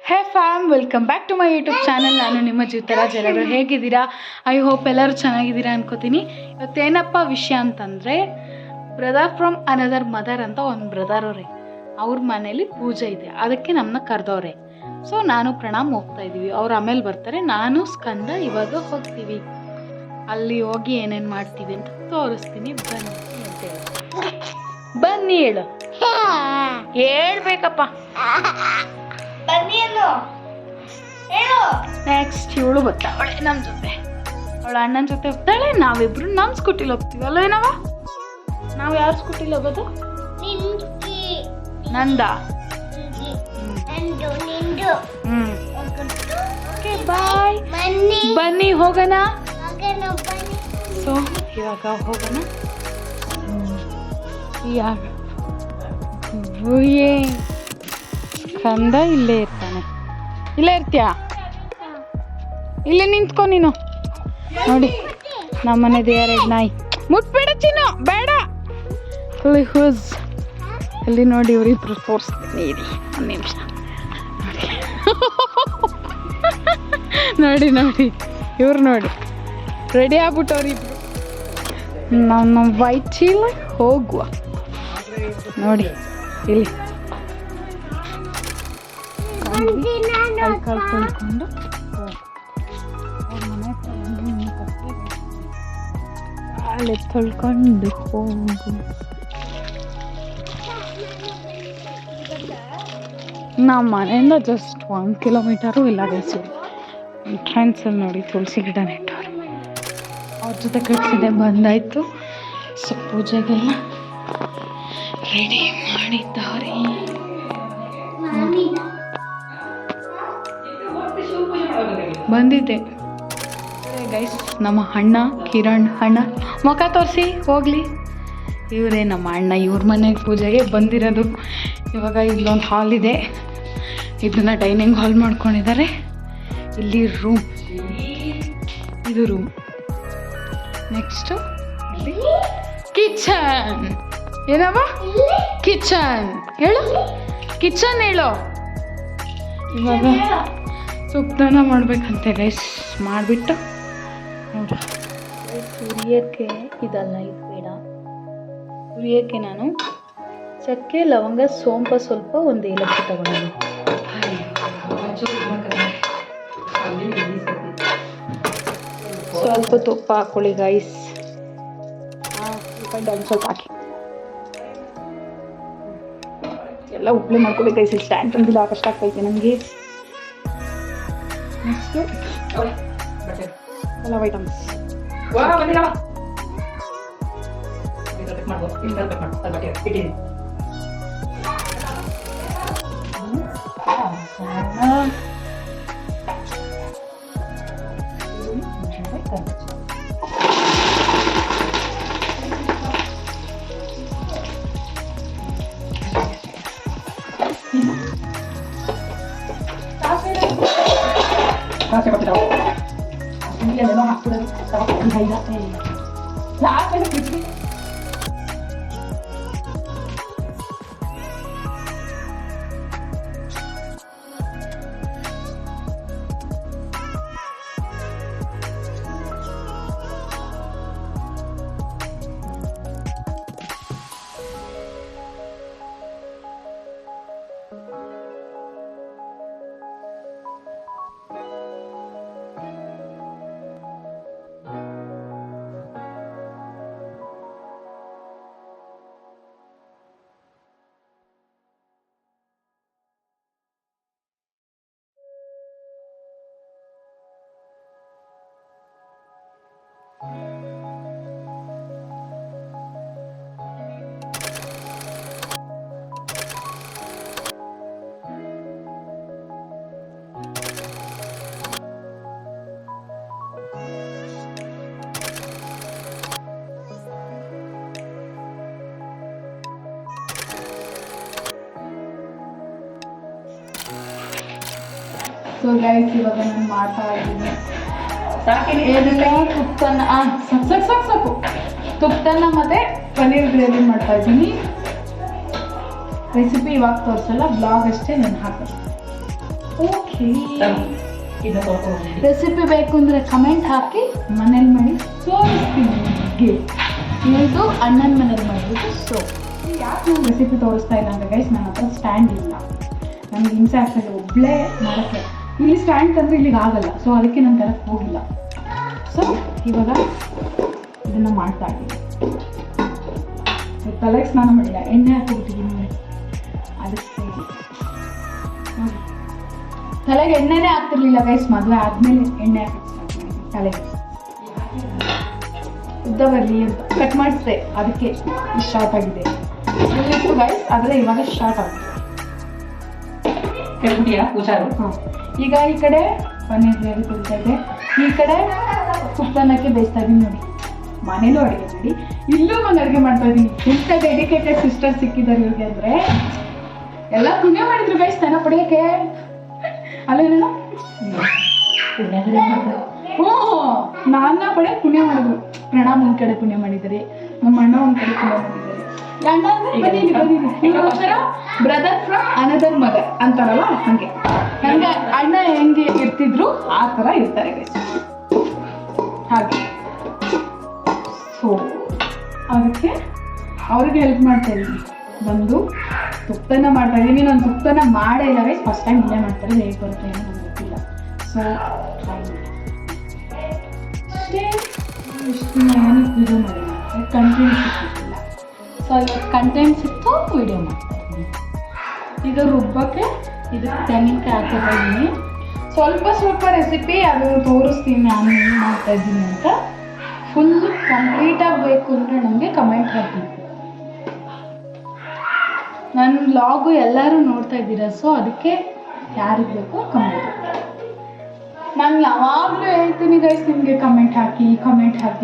Hey fam, welcome back to my YouTube channel. ನಾನು ನಿಮ್ಮ ಜ್ಯೋತಿರಾಜ್. ಎಲ್ಲರೂ ಹೇಗಿದ್ದೀರಾ? ಐ ಹೋಪ್ ಎಲ್ಲರೂ ಚೆನ್ನಾಗಿದ್ದೀರಾ ಅನ್ಕೋತೀನಿ. ಇವತ್ತೇನಪ್ಪ ವಿಷಯ ಅಂತಂದರೆ, ಬ್ರದರ್ ಫ್ರಮ್ ಅನದರ್ ಮದರ್ ಅಂತ ಒಂದು ಬ್ರದರ್ ಅವರೇ, ಅವ್ರ ಮನೇಲಿ ಪೂಜೆ ಇದೆ, ಅದಕ್ಕೆ ನಮ್ಮನ್ನ ಕರೆದವ್ರೆ. ಸೊ ನಾನು ಪ್ರಣಾಮ್ ಹೋಗ್ತಾ ಇದ್ದೀವಿ. ಅವ್ರು ಆಮೇಲೆ ಬರ್ತಾರೆ. ನಾನು ಸ್ಕಂದ ಇವಾಗ ಹೋಗ್ತೀವಿ. ಅಲ್ಲಿ ಹೋಗಿ ಏನೇನು ಮಾಡ್ತೀವಿ ಅಂತ ತೋರಿಸ್ತೀನಿ. ಬನ್ನಿ ಅಂತ ಹೇಳಿ. ಬನ್ನಿ ಹೇಳು, ಹೇಳ್ಬೇಕಪ್ಪ. ನೆಕ್ಸ್ಟ್ ಇವಳು ಬರ್ತಾವಳೆ ನಮ್ಮ ಜೊತೆ, ಅವಳ ಅಣ್ಣನ ಜೊತೆ ಹೋಗ್ತಾಳೆ. ನಾವಿಬ್ರು ನಮ್ಮ ಸ್ಕೂಟಿಲಿ ಹೋಗ್ತೀವಿ ಅಲ್ಲ ಏನವ? ನಾವು ಯಾರ ಸ್ಕೂಟಿಲಿ ಹೋಗೋದು? ನಂದ. ಓಕೆ ಬಾಯ್, ಬನ್ನಿ ಹೋಗೋಣ. ಸೊ ಇವಾಗ ಹೋಗೋಣ. ಕಂದ ಇಲ್ಲೇ ಇರ್ತಾನೆ. ಇಲ್ಲೇ ಇರ್ತೀಯಾ? ಇಲ್ಲೇ ನಿಂತ್ಕೊ ನೀನು. ನೋಡಿ ನಮ್ಮನೆದು 2 ನಾಯಿ. ಮುಟ್ಬೇಡ ಚಿನ್ನು, ಬೇಡ. ಅಲ್ಲಿ ನೋಡಿ, ಇವರಿಬ್ರು ತೋರಿಸ್ತೀನಿ ಇರಿ ಒಂದು ನಿಮಿಷ. ನೋಡಿ ನೋಡಿ ಇವ್ರು ನೋಡಿ ರೆಡಿ ಆಗ್ಬಿಟ್ಟವ್ರಿಬ್ರು. ನಮ್ಮ ವೈಟ್ ಚೀಲ ಹೋಗುವ ನೋಡಿ ಇಲ್ಲಿ ಕಾಲು ತೊಳ್ಕೊಂಡು ಕಾಳೆ ತೊಳ್ಕೊಂಡು ಹೋಗು. ನಮ್ಮ ಮನೆಯಿಂದ ಜಸ್ಟ್ 1 ಕಿಲೋಮೀಟರು ಇಲ್ಲ ಗೈಸೂರು. ಎಂಟ್ರೆನ್ಸಲ್ಲಿ ನೋಡಿ ತುಳಸಿ ಗಿಡ ನೆಟ್ಟವ್ರು. ಅವ್ರ ಜೊತೆ ಕಟ್ಸಿದೆ. ಬಂದಾಯಿತು. ಸೊ ಪೂಜೆಗೆಲ್ಲ ರೆಡಿ ಮಾಡಿದ್ದಾರೆ. ಬಂದಿದ್ದೆ ಗೈಸ್. ನಮ್ಮ ಅಣ್ಣ ಕಿರಣ್ ಅಣ್ಣ ಮುಖ ತೋರಿಸಿ ಹೋಗಲಿ. ಇವರೇ ನಮ್ಮ ಅಣ್ಣ. ಇವ್ರ ಮನೆಗೆ ಪೂಜೆಗೆ ಬಂದಿರೋದು. ಇವಾಗ ಇಲ್ಲೊಂದು ಹಾಲ್ ಇದೆ, ಇದನ್ನು ಡೈನಿಂಗ್ ಹಾಲ್ ಮಾಡ್ಕೊಂಡಿದ್ದಾರೆ. ಇಲ್ಲಿ ರೂಮ್, ಇದು ರೂಮ್. ನೆಕ್ಸ್ಟು ಇಲ್ಲಿ ಕಿಚನ್. ಏನವ? ಕಿಚನ್ ಹೇಳು, ಕಿಚನ್ ಹೇಳು. ಇವಾಗ ಸುಪ್ತಾನ ಮಾಡ್ಬೇಕಂತೆ ಗೈಸ್. ಮಾಡಿಬಿಟ್ಟು ನೋಡಿ, ಹುರಿಯೋಕ್ಕೆ ಇದಲ್ಲ, ಇದು ಬೇಡ. ಹುರಿಯೋಕ್ಕೆ ನಾನು ಚಕ್ಕೆ, ಲವಂಗ, ಸೋಂಪ, ಸ್ವಲ್ಪ ಒಂದು ಏಲಕ್ಕಿ ತಗೊಂಡಿದ್ದೀನಿ. ಸ್ವಲ್ಪ ತುಪ್ಪ ಹಾಕೊಳ್ಳಿ ಗೈಸ್. ಸ್ವಲ್ಪ ಹಾಕಿ ಎಲ್ಲ ಉಪ್ಲೆ ಮಾಡ್ಕೊಳ್ಳಿ ಗೈಸ್. ಇಲ್ಲಿ ಸ್ಟ್ಯಾಂಡ್ ತಂದಿಲ್ಲ, ಕಷ್ಟ ಆಗ್ತೈತೆ ನನಗೆ. ನೆಕ್ಸ್ಟು ಎಲ್ಲ ಐಟಮ್ಸ್ ಸೊ ಗೈಸ್, ಇವಾಗ ನಾನು ಮಾಡ್ತಾ ಇದ್ದೀನಿ. ಏನಕ್ಕೆ ತುಪ್ಪನ ಸಾಕು ತುಪ್ಪನ ಮತ್ತು ಪನ್ನೀರ್ ಗ್ರೇವಿ ಮಾಡ್ತಾ ಇದ್ದೀನಿ. ರೆಸಿಪಿ ಇವಾಗ ತೋರಿಸಲ್ಲ, ಬ್ಲಾಗ್ ಅಷ್ಟೇ ನಾನು ಹಾಕೋದು. ಓಕೆ, ರೆಸಿಪಿ ಬೇಕು ಅಂದರೆ ಕಮೆಂಟ್ ಹಾಕಿ, ಮನೇಲಿ ಮಾಡಿ ತೋರಿಸ್ತೀನಿ ನಿಮಗೆ. ಇದು ಅಣ್ಣನ ಮನೇಲಿ ಮಾಡಿಬಿಟ್ಟು. ಸೊ ಯಾಕೆ ನಾನು ರೆಸಿಪಿ ತೋರಿಸ್ತಾ ಇಲ್ಲ ಅಂದರೆ ಗೈಸ್, ನನ್ನ ಹತ್ರ ಸ್ಟ್ಯಾಂಡ್ ಇಲ್ಲ, ನನಗೆ ಹಿಂಸೆ ಆಗ್ತದೆ ಒಬ್ಬಳೇ ಮಾಡೋಕ್ಕೆ. ಇಲ್ಲಿ ಸ್ಟ್ಯಾಂಡ್ ತಂದರೆ ಇಲ್ಲಿಗೆ ಆಗಲ್ಲ, ಸೊ ಅದಕ್ಕೆ ನಾನು ತರಕ್ಕೆ ಹೋಗಿಲ್ಲ. ಸೊ ಇವಾಗ ಇದನ್ನು ಮಾಡ್ತಾ ಇದ್ದೀನಿ. ತಲೆಗೆ ಸ್ನಾನ ಮಾಡಿಲ್ಲ, ಎಣ್ಣೆ ಹಾಕಿಬಿಟ್ಟಿದ್ದೀನಿ ನೋಡಿ. ಅದಕ್ಕೆ ನೋಡಿ, ತಲೆಗೆ ಎಣ್ಣೆನೇ ಆಗ್ತಿರ್ಲಿಲ್ಲ ಗೈಸ್. ಮದುವೆ ಆದಮೇಲೆ ಎಣ್ಣೆ ಹಾಕಿ ತಲೆಗೆ ಉದ್ದ ಬರಲಿ ಅಂತ ಕಟ್ ಮಾಡಿಸ್ದೆ, ಅದಕ್ಕೆ ಶಾರ್ಟ್ ಆಗಿದೆ. ಇಲ್ಲಿತ್ತು ಗೈಸ್, ಆದರೆ ಇವಾಗ ಶಾರ್ಟ್ ಆಗುತ್ತೆ. ಹಾಂ, ಈಗ ಈ ಕಡೆ ಪನ್ನೀರ್ ಗ್ರೇವಿ ಕುಡಿತಾ ಇದೆ, ಈ ಕಡೆ ತುಪ್ಪನಕ್ಕೆ ಬೇಯಿಸ್ತಾ ಇದ್ದೀನಿ ನೋಡಿ. ಮನೇಲೂ ಅಡುಗೆ ಮಾಡಿ, ಇಲ್ಲೂ ಒಂದು ಅಡುಗೆ ಮಾಡ್ತಾ ಇದ್ದೀನಿ. ಎಂಥ ಡೆಡಿಕೇಟೆಡ್ ಸಿಸ್ಟರ್ ಸಿಕ್ಕಿದ್ದಾರೆ ಇವ್ರಿಗೆ ಅಂದರೆ. ಎಲ್ಲ ಪುಣ್ಯ ಮಾಡಿದ್ರು ಗೈಸ್ ನನ್ನ ಪಡೆಯೋಕ್ಕೆ. ಅಲ್ಲೇನೋ ಹ್ಞೂ, ನನ್ನ ಪಡೆ ಪುಣ್ಯ ಮಾಡಿದ್ರು. ಪ್ರಣಾಮ್ ಒಂದು ಕಡೆ ಪುಣ್ಯ ಮಾಡಿದ್ದಾರೆ, ನಮ್ಮ ಅಣ್ಣ ಒಂದು ಕಡೆ ಪುಣ್ಯ ಮಾಡಿದ್ದಾರೆ. ಅಣ್ಣ ಅಂದರೆ ಒಂಥರ ಬ್ರದರ್ ಫ್ರಮ್ ಅನದರ್ ಮದರ್ ಅಂತಾರಲ್ಲ, ಹಾಗೆ ಹಂಗೆ ಅಣ್ಣ ಹೆಂಗೆ ಇರ್ತಿದ್ರು ಆ ಥರ ಇರ್ತಾರೆ ಗೈಸ್, ಹಾಗೆ. ಸೊ ಅದಕ್ಕೆ ಅವ್ರಿಗೆ ಹೆಲ್ಪ್ ಮಾಡ್ತಾ ಇದ್ದೀನಿ. ಬಂದು ತುಪ್ಪನ ಮಾಡ್ತಾ ಇದ್ದೀನಿ. ನಾನು ತುಪ್ಪನ ಮಾಡೇ ಇಲ್ಲ ಗೈಸ್, ಫಸ್ಟ್ ಟೈಮ್ ಇಲ್ಲೇ ಮಾಡ್ತಾರೆ. ಹೇಗೆ ಬರುತ್ತೆ ಏನೋ ನನಗೆ ಗೊತ್ತಿಲ್ಲ. ಸೊ ಟ್ರೈ ಮಾಡಿ ಅಷ್ಟೇ. ಇಷ್ಟು ದಿನ ಏನಕ್ಕೆ ವಿಡಿಯೋ ಮಾಡಿಲ್ಲ, ಕಂಟೆಂಟ್ ಸಿಕ್ಕಿಲ್ಲ. ಸೊ ಇವತ್ತು ಕಂಟೆಂಟ್ ಸಿಕ್ತು, ವಿಡಿಯೋ ಮಾಡ್ತಾ ಇದ್ದೀನಿ. ಇದು ರುಬ್ಬಕ್ಕೆ ಇದಕ್ಕೆ ತೆಂಗಿನಕಾಯಿ ಹಾಕೋತಾ ಇದ್ದೀನಿ. ಸ್ವಲ್ಪ ರೆಸಿಪಿ ಅದು ತೋರಿಸ್ತೀನಿ ನಾನು ಏನು ಮಾಡ್ತಾ ಇದ್ದೀನಿ ಅಂತ. ಫುಲ್ಲು ಕಂಪ್ಲೀಟಾಗಿ ಬೇಕು ಅಂದರೆ ನನಗೆ ಕಮೆಂಟ್ ಹಾಕಿ. ನನ್ನ ವ್ಲಾಗು ಎಲ್ಲರೂ ನೋಡ್ತಾ ಇದ್ದೀರಾ, ಸೊ ಅದಕ್ಕೆ ಯಾರಿಗೆ ಬೇಕೋ ಕಮೆಂಟ್. ನಾನು ಯಾವಾಗಲೂ ಹೇಳ್ತೀನಿ ಗೈಸ್ ನಿಮಗೆ ಕಮೆಂಟ್ ಹಾಕಿ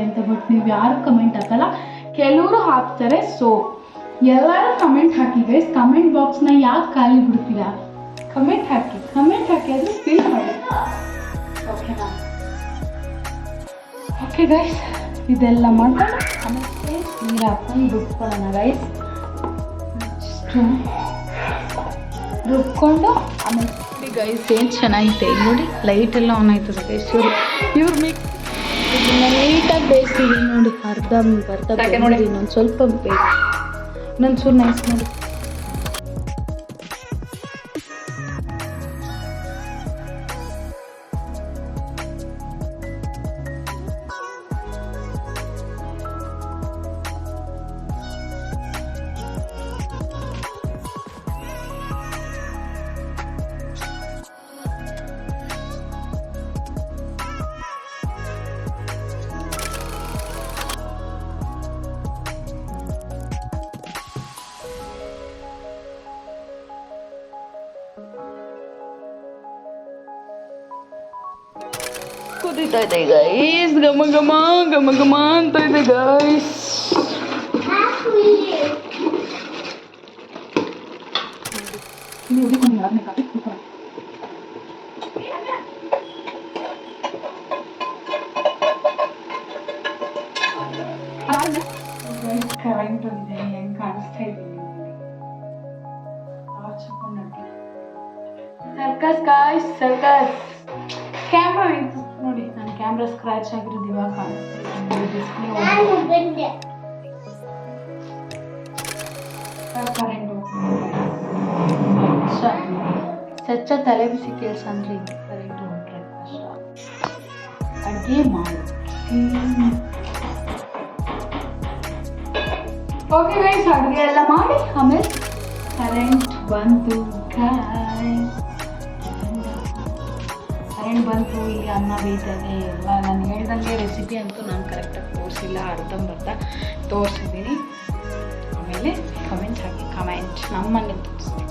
ಅಂತ, ಬಟ್ ನೀವು ಯಾರು ಕಮೆಂಟ್ ಹಾಕಲ್ಲ, ಕೆಲವರು ಹಾಕ್ತಾರೆ. ಸೊ ಎಲ್ಲರೂ ಕಮೆಂಟ್ ಹಾಕಿ ಗೈಸ್. ಕಮೆಂಟ್ ಬಾಕ್ಸ್ನ ಯಾಕೆ ಖಾಲಿ ಬಿಡ್ತೀರಾ? ಕಮೆಂಟ್ ಹಾಕಿ ಅದು ಫೀಲ್ ಮಾಡಿ, ಓಕೆನಾ? ಓಕೆ ಗೈಸ್, ಇದೆಲ್ಲ ಮಾಡ್ಕೊಂಡು ಆಮೇಲೆ ನೀರು ಹಾಕ್ಕೊಂಡು ರುಬ್ಕೊಳ್ಳೋಣ ಗೈಸ್. ರುಬ್ಕೊಂಡು ಆಮೇಲೆ ಗೈಸ್ ಏನು ಚೆನ್ನಾಗಿದೆ ನೋಡಿ, ಲೈಟೆಲ್ಲ ಆನ್ ಆಯ್ತದೆ ಗೈಸ್. ಇವ್ರು ನೀಟಾಗಿ ಬೇಯಿಸ್ತೀವಿ ನೋಡಿ. ಅರ್ಧ ನೋಡಿ, ಇನ್ನೊಂದು ಸ್ವಲ್ಪ ಇನ್ನೊಂದು ಚೂರು ನೈಸ್ ನೋಡಿ. ಕುದೀತಾ ಇದೆ ಗೈಸ್, ಘಮ ಘಮ ಅಂತ ಇದೆ ಗೈಸ್. ಕರೆಂಟ್ ಇದೆ, ಹೆಂಗೆ ಕಾಣಿಸ್ತಾ ಇದ್ದೀನಿ ಸರ್ಕಸ್ ಗಾಯ್ಸ್, ಸರ್ಕಸ್. ಕ್ಯಾಮ್ರಾ ಇತ್ತು ನೋಡಿ, ನನ್ನ ಕ್ಯಾಮ್ರಾ ಸ್ಕ್ರಾಚ್ ಆಗಿರೋದು ಇವಾಗ ಕಾಣಿಸ್ತಾ ಇದೆ. ಕರೆಂಟ್ ಸಚ್ಚ ತಲೆ ಬಿಸಿ ಕೆಲಸ ಅಂದರೆ ಕರೆಂಟ್ ಹೊಂಟ್ರೆ ಕಷ್ಟ. ಅಡುಗೆ ಮಾಡು. ಓಕೆ ಗೈಸ್, ಅಡುಗೆ ಎಲ್ಲ ಮಾಡಿ ಆಮೇಲೆ ಕರೆಂಟ್ ಬಂತು. ಕರೆಂಟ್ ಬಂತು, ಈಗ ಅನ್ನ ಬೇಯ್ತದೆ ಎಲ್ಲ. ನಾನು ಹೇಳ್ದಂಗೆ ರೆಸಿಪಿ ಅಂತೂ ನಾನು ಕರೆಕ್ಟಾಗಿ ತೋರಿಸಿಲ್ಲ, ಅರ್ಧಂಬರ್ಧ ತೋರಿಸಿದ್ದೀನಿ. ಆಮೇಲೆ ಕಮೆಂಟ್ ಹಾಕಿ, ನಮ್ಮ ಮನೆ ತೋರಿಸ್ತೀನಿ.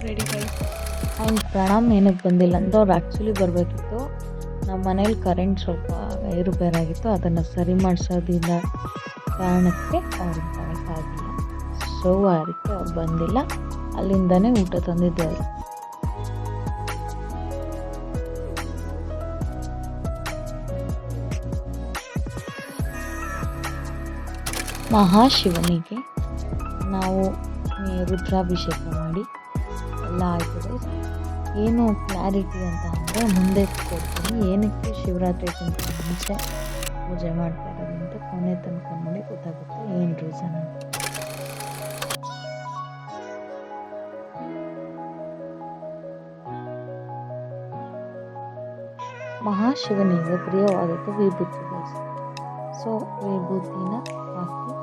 Ready guys. ಅವ್ನು ಪ್ರಣಾಮ್ ಏನಕ್ಕೆ ಬಂದಿಲ್ಲ ಅಂತ, ಅವ್ರು ಆ್ಯಕ್ಚುಲಿ ಬರಬೇಕಿತ್ತು. ನಮ್ಮ ಮನೇಲಿ ಕರೆಂಟ್ ಸ್ವಲ್ಪ ಏರುಪೇರಾಗಿತ್ತು, ಅದನ್ನು ಸರಿ ಮಾಡಿಸೋದ್ರಿಂದ ಕಾರಣಕ್ಕೆ ಅವ್ರು ಬರೋಕ್ಕಾಗಿಲ್ಲ. ಸೊ ಅದಕ್ಕೆ ಅವ್ರು ಬಂದಿಲ್ಲ. ಅಲ್ಲಿಂದನೇ ಊಟ ತಂದಿದ್ದೆ ಅವರು. ಮಹಾಶಿವನಿಗೆ ನಾವು ರುದ್ರಾಭಿಷೇಕ ಮಾಡಿ ಎಲ್ಲ ಆಯ್ತದೆ. ಏನು ಕ್ಲಾರಿಟಿ ಅಂತ ಅಂದರೆ ಮುಂದೆ ಕೊಡ್ತೀನಿ. ಏನಕ್ಕೆ ಶಿವರಾತ್ರಿಗಿಂತ ಮುಂಚೆ ಪೂಜೆ ಮಾಡ್ತಾ ಇರೋದು ಅಂತ ಕೊನೆ ತನಕ ನೋಡಿ ಗೊತ್ತಾಗುತ್ತೆ ಏನು ರೀಸನ್ ಅಂತ. ಮಹಾಶಿವನಿಗೆ ಪ್ರಿಯವಾದದ್ದು ವಿಭೂತಿ ಗೈಸ್. ಸೊ ವಿಭೂತಿನ ಹಾಕಿ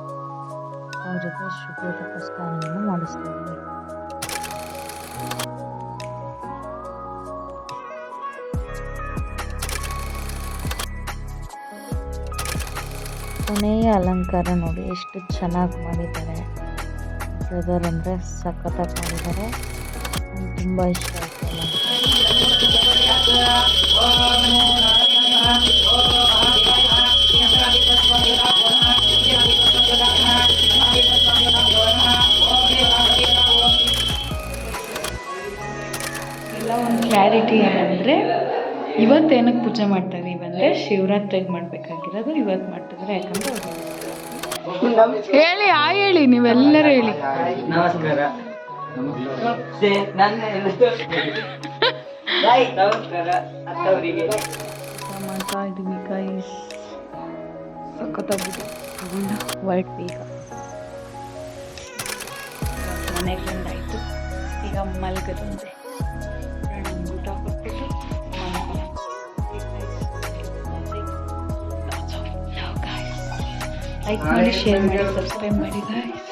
ಅವರಿಗೆ ಶುಭ್ರ ಸ್ನಾನವನ್ನು ಮಾಡಿಸ್ತಾ ಇದ್ದೀನಿ. ಕೊನೆಯ ಅಲಂಕಾರ ನೋಡಿ ಎಷ್ಟು ಚೆನ್ನಾಗಿ ಮಾಡಿದ್ದಾರೆ. ಬ್ರದರ್ ಅಂದರೆ ಸಖತ್ತಾಗಿ ಮಾಡಿದ್ದಾರೆ. ನಂಗೆ ತುಂಬ ಇಷ್ಟ ಆಯಿತು ಎಲ್ಲ ಒಂದು ಕ್ಲಾರಿಟಿ ಏನಂದರೆ ಇವತ್ತೇನಕ್ಕೆ ಪೂಜೆ ಮಾಡ್ತಾ ಇದೀವಿ ಅಂದರೆ ಶಿವರಾತ್ರಿಗೆ ಮಾಡಬೇಕಾಗಿರೋದು ಇವತ್ತು ಮಾಡ್ತಿದ್ರೆ. ಯಾಕಂದರೆ ಹೇಳಿ ಹೇಳಿ ನೀವೆಲ್ಲರೂ ಹೇಳಿ. ನಮಸ್ಕಾರ. ನಮಸ್ಕಾರ ಅತ್ತವರಿಗೆ ಮಾಡ್ತಾ ಇದ್ದೀವಿ ಗೈಸ್. ಸಖತ್ತಾಗಿದೆ. ವೈಟ್ ಬೇಗ ಮನೆಗೆ ಬಂದಾಯಿತು. ಈಗ ಮಲ್ಗದಂತೆ ಊಟ ಕೊಟ್ಬಿಟ್ಟು ಲೈಕ್ ಮಾಡಿ, ಶೇರ್ ಮಾಡಿ, ಸಬ್ಸ್ಕ್ರೈಬ್ ಮಾಡಿ ಗಾಯ್ಸ್.